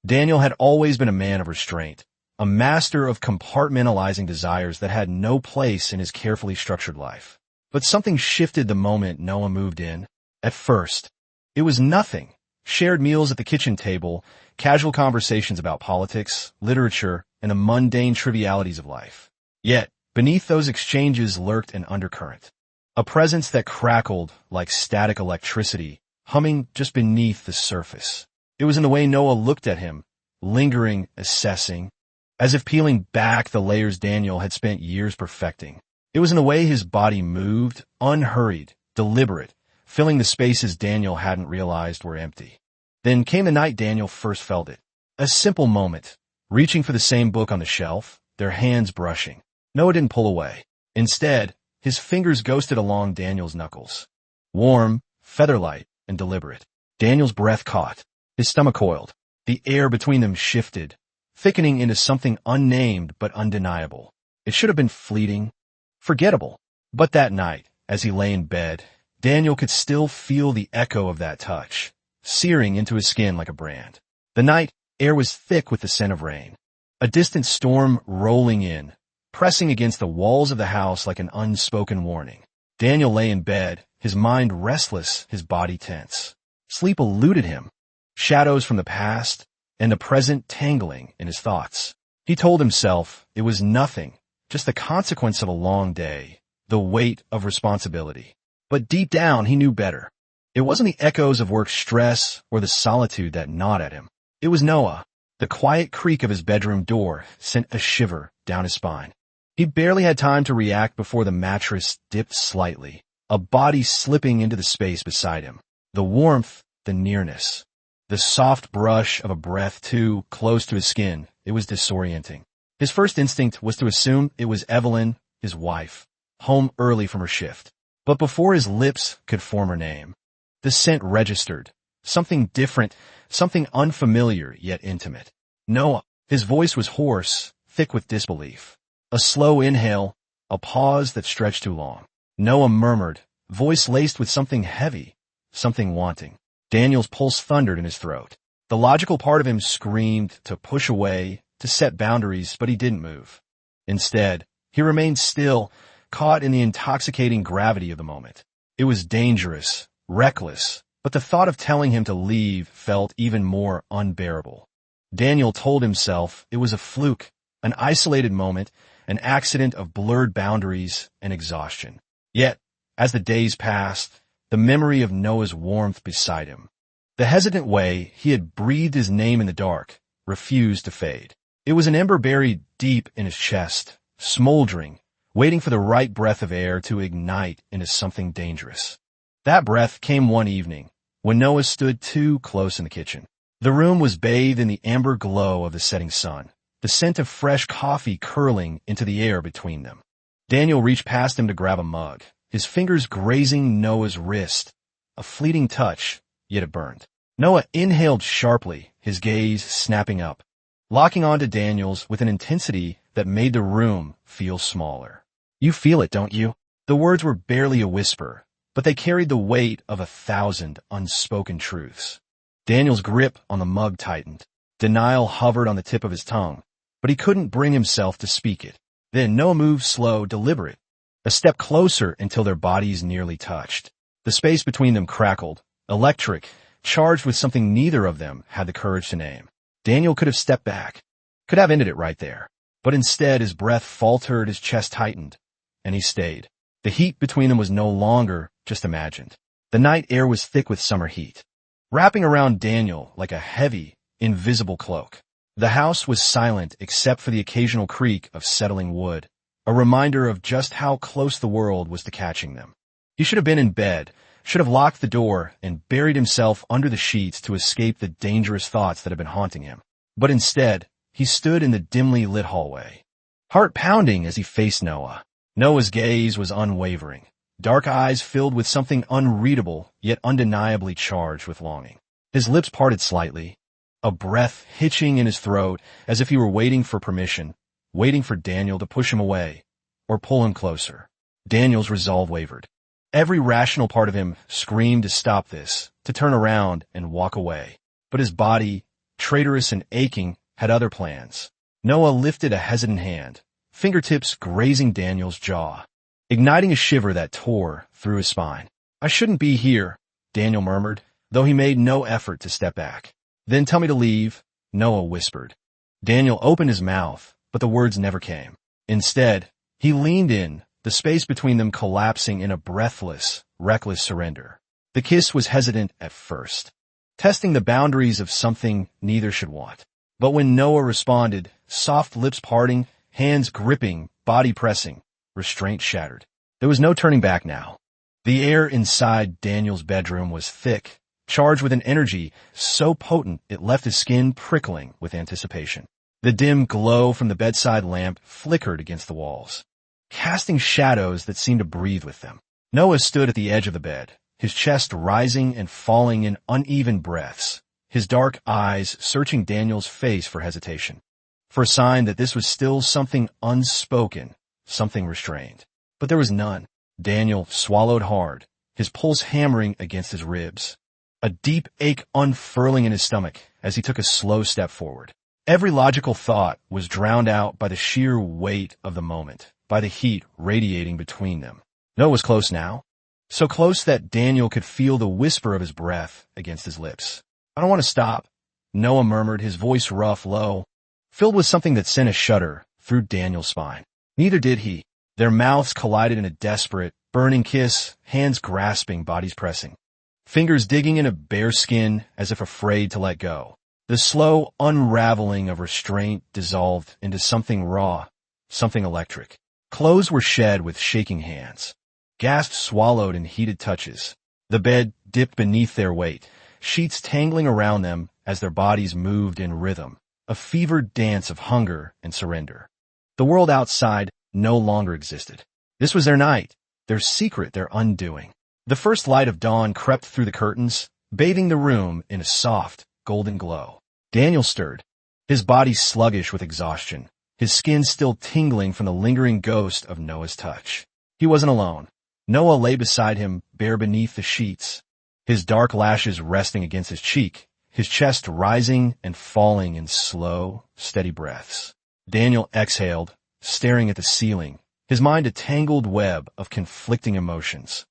Daniel had always been a man of restraint, a master of compartmentalizing desires that had no place in his carefully structured life. But something shifted the moment Noah moved in. At first, it was nothing. Shared meals at the kitchen table, casual conversations about politics, literature, and the mundane trivialities of life. Yet, beneath those exchanges lurked an undercurrent. A presence that crackled like static electricity, humming just beneath the surface. It was in the way Noah looked at him, lingering, assessing, as if peeling back the layers Daniel had spent years perfecting. It was in the way his body moved, unhurried, deliberate, filling the spaces Daniel hadn't realized were empty. Then came the night Daniel first felt it. A simple moment, reaching for the same book on the shelf, their hands brushing. Noah didn't pull away. Instead, his fingers ghosted along Daniel's knuckles. Warm, featherlight, and deliberate. Daniel's breath caught. His stomach coiled. The air between them shifted, thickening into something unnamed but undeniable. It should have been fleeting, forgettable. But that night, as he lay in bed, Daniel could still feel the echo of that touch, searing into his skin like a brand. The night air was thick with the scent of rain. A distant storm rolling in, pressing against the walls of the house like an unspoken warning. Daniel lay in bed, his mind restless, his body tense. Sleep eluded him. Shadows from the past and the present tangling in his thoughts. He told himself it was nothing, just the consequence of a long day, the weight of responsibility. But deep down, he knew better. It wasn't the echoes of work stress or the solitude that gnawed at him. It was Noah. The quiet creak of his bedroom door sent a shiver down his spine. He barely had time to react before the mattress dipped slightly, a body slipping into the space beside him. The warmth, the nearness. The soft brush of a breath too close to his skin, it was disorienting. His first instinct was to assume it was Evelyn, his wife, home early from her shift. But before his lips could form her name, the scent registered. Something different, something unfamiliar yet intimate. Noah. His voice was hoarse, thick with disbelief. A slow inhale, a pause that stretched too long. Noah murmured, voice laced with something heavy, something wanting. Daniel's pulse thundered in his throat. The logical part of him screamed to push away, to set boundaries, but he didn't move. Instead, he remained still, caught in the intoxicating gravity of the moment. It was dangerous, reckless, but the thought of telling him to leave felt even more unbearable. Daniel told himself it was a fluke, an isolated moment, an accident of blurred boundaries and exhaustion. Yet, as the days passed, the memory of Noah's warmth beside him, the hesitant way he had breathed his name in the dark, refused to fade. It was an ember buried deep in his chest, smoldering, waiting for the right breath of air to ignite into something dangerous. That breath came one evening, when Noah stood too close in the kitchen. The room was bathed in the amber glow of the setting sun, the scent of fresh coffee curling into the air between them. Daniel reached past him to grab a mug, his fingers grazing Noah's wrist. A fleeting touch, yet it burned. Noah inhaled sharply, his gaze snapping up, locking onto Daniel's with an intensity that made the room feel smaller. You feel it, don't you? The words were barely a whisper, but they carried the weight of 1,000 unspoken truths. Daniel's grip on the mug tightened. Denial hovered on the tip of his tongue, but he couldn't bring himself to speak it. Then Noah moved slow, deliberate, a step closer until their bodies nearly touched. The space between them crackled, electric, charged with something neither of them had the courage to name. Daniel could have stepped back, could have ended it right there. But instead his breath faltered, his chest tightened, and he stayed. The heat between them was no longer just imagined. The night air was thick with summer heat, wrapping around Daniel like a heavy, invisible cloak. The house was silent except for the occasional creak of settling wood, a reminder of just how close the world was to catching them. He should have been in bed, should have locked the door and buried himself under the sheets to escape the dangerous thoughts that had been haunting him. But instead, he stood in the dimly lit hallway, heart pounding as he faced Noah. Noah's gaze was unwavering, dark eyes filled with something unreadable yet undeniably charged with longing. His lips parted slightly, a breath hitching in his throat as if he were waiting for permission, waiting for Daniel to push him away or pull him closer. Daniel's resolve wavered. Every rational part of him screamed to stop this, to turn around and walk away. But his body, traitorous and aching, had other plans. Noah lifted a hesitant hand, fingertips grazing Daniel's jaw, igniting a shiver that tore through his spine. "I shouldn't be here," Daniel murmured, though he made no effort to step back. "Then tell me to leave," Noah whispered. Daniel opened his mouth, but the words never came. Instead, he leaned in, the space between them collapsing in a breathless, reckless surrender. The kiss was hesitant at first, testing the boundaries of something neither should want. But when Noah responded, soft lips parting, hands gripping, body pressing, restraint shattered. There was no turning back now. The air inside Daniel's bedroom was thick, charged with an energy so potent it left his skin prickling with anticipation. The dim glow from the bedside lamp flickered against the walls, casting shadows that seemed to breathe with them. Noah stood at the edge of the bed, his chest rising and falling in uneven breaths, his dark eyes searching Daniel's face for hesitation, for a sign that this was still something unspoken, something restrained. But there was none. Daniel swallowed hard, his pulse hammering against his ribs, a deep ache unfurling in his stomach as he took a slow step forward. Every logical thought was drowned out by the sheer weight of the moment, by the heat radiating between them. Noah was close now, so close that Daniel could feel the whisper of his breath against his lips. "I don't want to stop," Noah murmured, his voice rough, low, filled with something that sent a shudder through Daniel's spine. Neither did he. Their mouths collided in a desperate, burning kiss, hands grasping, bodies pressing, fingers digging into bare skin as if afraid to let go. The slow unraveling of restraint dissolved into something raw, something electric. Clothes were shed with shaking hands, gasps swallowed in heated touches. The bed dipped beneath their weight, sheets tangling around them as their bodies moved in rhythm, a fevered dance of hunger and surrender. The world outside no longer existed. This was their night, their secret, their undoing. The first light of dawn crept through the curtains, bathing the room in a soft, golden glow. Daniel stirred, his body sluggish with exhaustion, his skin still tingling from the lingering ghost of Noah's touch. He wasn't alone. Noah lay beside him, bare beneath the sheets, his dark lashes resting against his cheek, his chest rising and falling in slow, steady breaths. Daniel exhaled, staring at the ceiling, his mind a tangled web of conflicting emotions.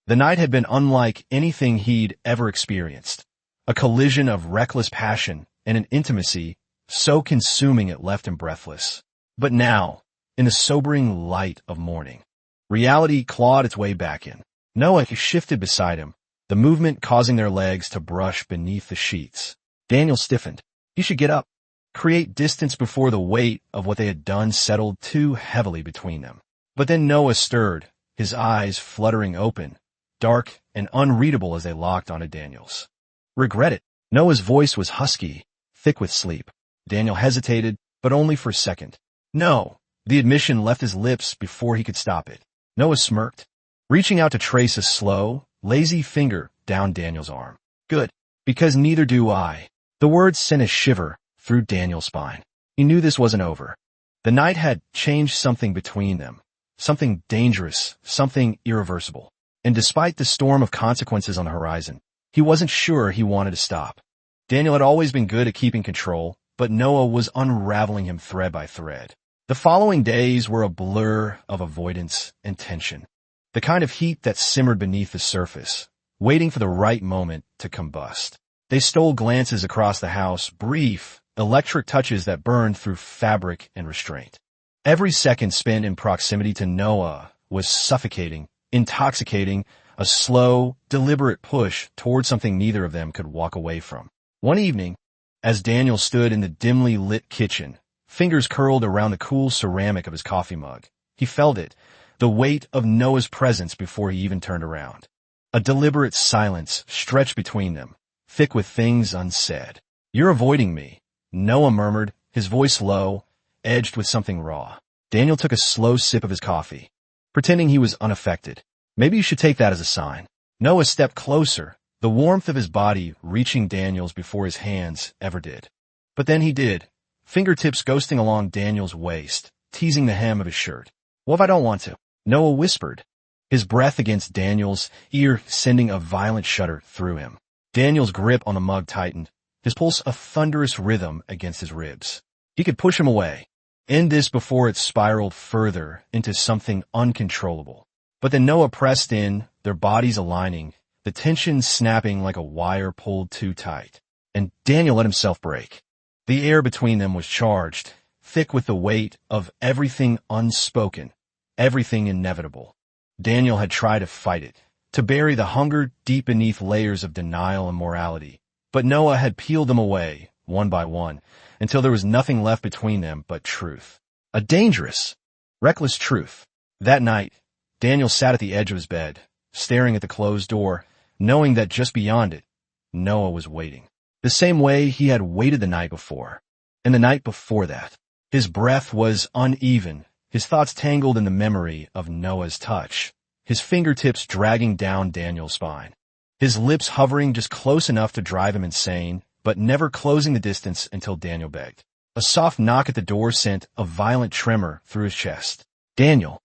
The night had been unlike anything he'd ever experienced, a collision of reckless passion and an intimacy so consuming it left him breathless. But now, in the sobering light of morning, reality clawed its way back in. Noah shifted beside him, the movement causing their legs to brush beneath the sheets. Daniel stiffened. He should get up, create distance before the weight of what they had done settled too heavily between them. But then Noah stirred, his eyes fluttering open, dark and unreadable as they locked onto Daniel's. "Regret it." Noah's voice was husky, thick with sleep. Daniel hesitated, but only for a second. "No." The admission left his lips before he could stop it. Noah smirked, reaching out to trace a slow, lazy finger down Daniel's arm. "Good, because neither do I." The words sent a shiver through Daniel's spine. He knew this wasn't over. The night had changed something between them, something dangerous, something irreversible. And despite the storm of consequences on the horizon, he wasn't sure he wanted to stop. Daniel had always been good at keeping control, but Noah was unraveling him thread by thread. The following days were a blur of avoidance and tension, the kind of heat that simmered beneath the surface, waiting for the right moment to combust. They stole glances across the house, brief, electric touches that burned through fabric and restraint. Every second spent in proximity to Noah was suffocating, intoxicating, a slow, deliberate push toward something neither of them could walk away from. One evening, as Daniel stood in the dimly lit kitchen, fingers curled around the cool ceramic of his coffee mug, he felt it, the weight of Noah's presence before he even turned around. A deliberate silence stretched between them, thick with things unsaid. "You're avoiding me," Noah murmured, his voice low, edged with something raw. Daniel took a slow sip of his coffee, pretending he was unaffected. "Maybe you should take that as a sign." Noah stepped closer, the warmth of his body reaching Daniel's before his hands ever did. But then he did, fingertips ghosting along Daniel's waist, teasing the hem of his shirt. "What if I don't want to?" Noah whispered, his breath against Daniel's ear sending a violent shudder through him. Daniel's grip on the mug tightened, his pulse a thunderous rhythm against his ribs. He could push him away, end this before it spiraled further into something uncontrollable. But then Noah pressed in, their bodies aligning, the tension snapping like a wire pulled too tight. And Daniel let himself break. The air between them was charged, thick with the weight of everything unspoken, everything inevitable. Daniel had tried to fight it, to bury the hunger deep beneath layers of denial and morality. But Noah had peeled them away, one by one, until there was nothing left between them but truth. A dangerous, reckless truth. That night, Daniel sat at the edge of his bed, staring at the closed door, knowing that just beyond it, Noah was waiting. The same way he had waited the night before, and the night before that. His breath was uneven, his thoughts tangled in the memory of Noah's touch, his fingertips dragging down Daniel's spine, his lips hovering just close enough to drive him insane, but never closing the distance until Daniel begged. A soft knock at the door sent a violent tremor through his chest. Daniel.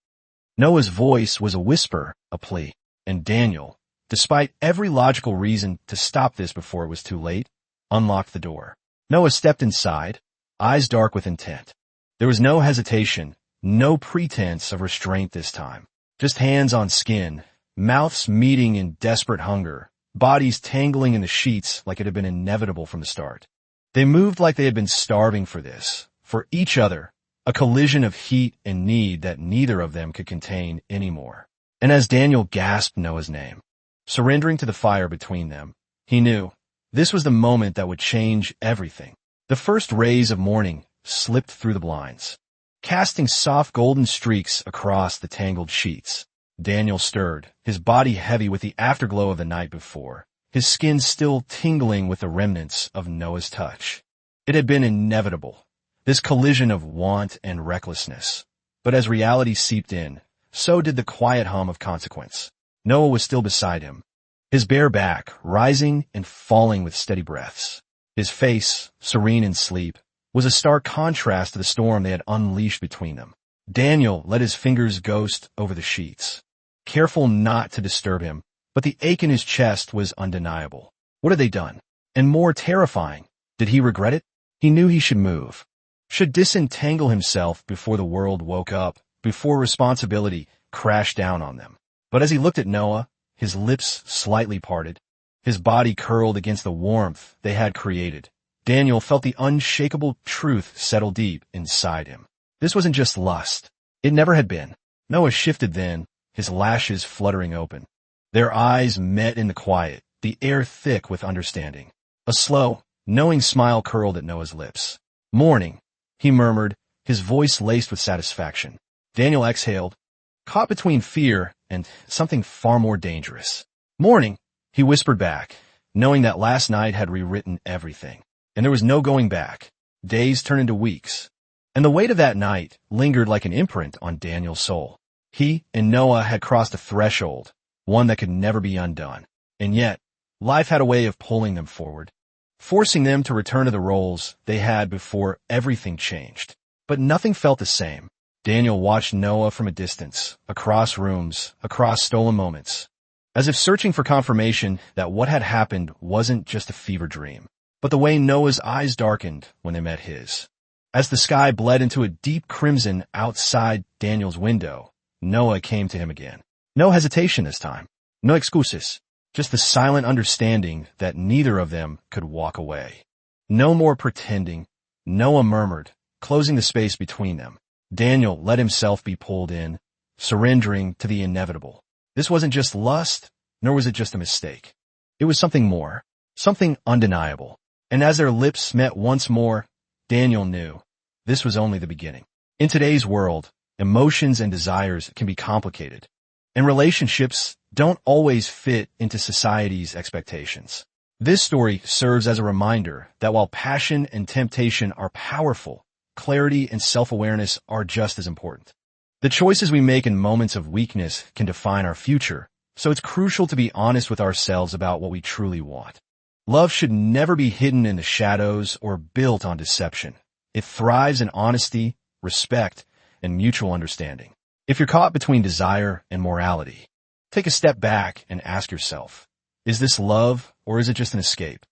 Noah's voice was a whisper, a plea, and Daniel, despite every logical reason to stop this before it was too late, unlocked the door. Noah stepped inside, eyes dark with intent. There was no hesitation, no pretense of restraint this time. Just hands on skin, mouths meeting in desperate hunger, bodies tangling in the sheets like it had been inevitable from the start. They moved like they had been starving for this, for each other, a collision of heat and need that neither of them could contain anymore. And as Daniel gasped Noah's name, surrendering to the fire between them, he knew this was the moment that would change everything. The first rays of morning slipped through the blinds, casting soft golden streaks across the tangled sheets. Daniel stirred, his body heavy with the afterglow of the night before, his skin still tingling with the remnants of Noah's touch. It had been inevitable, this collision of want and recklessness. But as reality seeped in, so did the quiet hum of consequence. Noah was still beside him, his bare back rising and falling with steady breaths. His face, serene in sleep, was a stark contrast to the storm they had unleashed between them. Daniel let his fingers ghost over the sheets, careful not to disturb him, but the ache in his chest was undeniable. What had they done? And more terrifying, did he regret it? He knew he should move, should disentangle himself before the world woke up, before responsibility crashed down on them. But as he looked at Noah, his lips slightly parted, his body curled against the warmth they had created, Daniel felt the unshakable truth settle deep inside him. This wasn't just lust. It never had been. Noah shifted then, his lashes fluttering open. Their eyes met in the quiet, the air thick with understanding. A slow, knowing smile curled at Noah's lips. Morning, he murmured, his voice laced with satisfaction. Daniel exhaled, caught between fear and something far more dangerous. Morning, he whispered back, knowing that last night had rewritten everything. And there was no going back. Days turned into weeks. And the weight of that night lingered like an imprint on Daniel's soul. He and Noah had crossed a threshold, one that could never be undone. And yet, life had a way of pulling them forward, forcing them to return to the roles they had before everything changed. But nothing felt the same. Daniel watched Noah from a distance, across rooms, across stolen moments, as if searching for confirmation that what had happened wasn't just a fever dream. But the way Noah's eyes darkened when they met his. As the sky bled into a deep crimson outside Daniel's window, Noah came to him again. No hesitation this time. No excuses. Just the silent understanding that neither of them could walk away. No more pretending. Noah murmured, closing the space between them. Daniel let himself be pulled in, surrendering to the inevitable. This wasn't just lust, nor was it just a mistake. It was something more, something undeniable. And as their lips met once more, Daniel knew this was only the beginning. In today's world, emotions and desires can be complicated, and relationships don't always fit into society's expectations. This story serves as a reminder that while passion and temptation are powerful, clarity and self-awareness are just as important. The choices we make in moments of weakness can define our future, so it's crucial to be honest with ourselves about what we truly want. Love should never be hidden in the shadows or built on deception. It thrives in honesty, respect, and mutual understanding. If you're caught between desire and morality, take a step back and ask yourself, is this love or is it just an escape?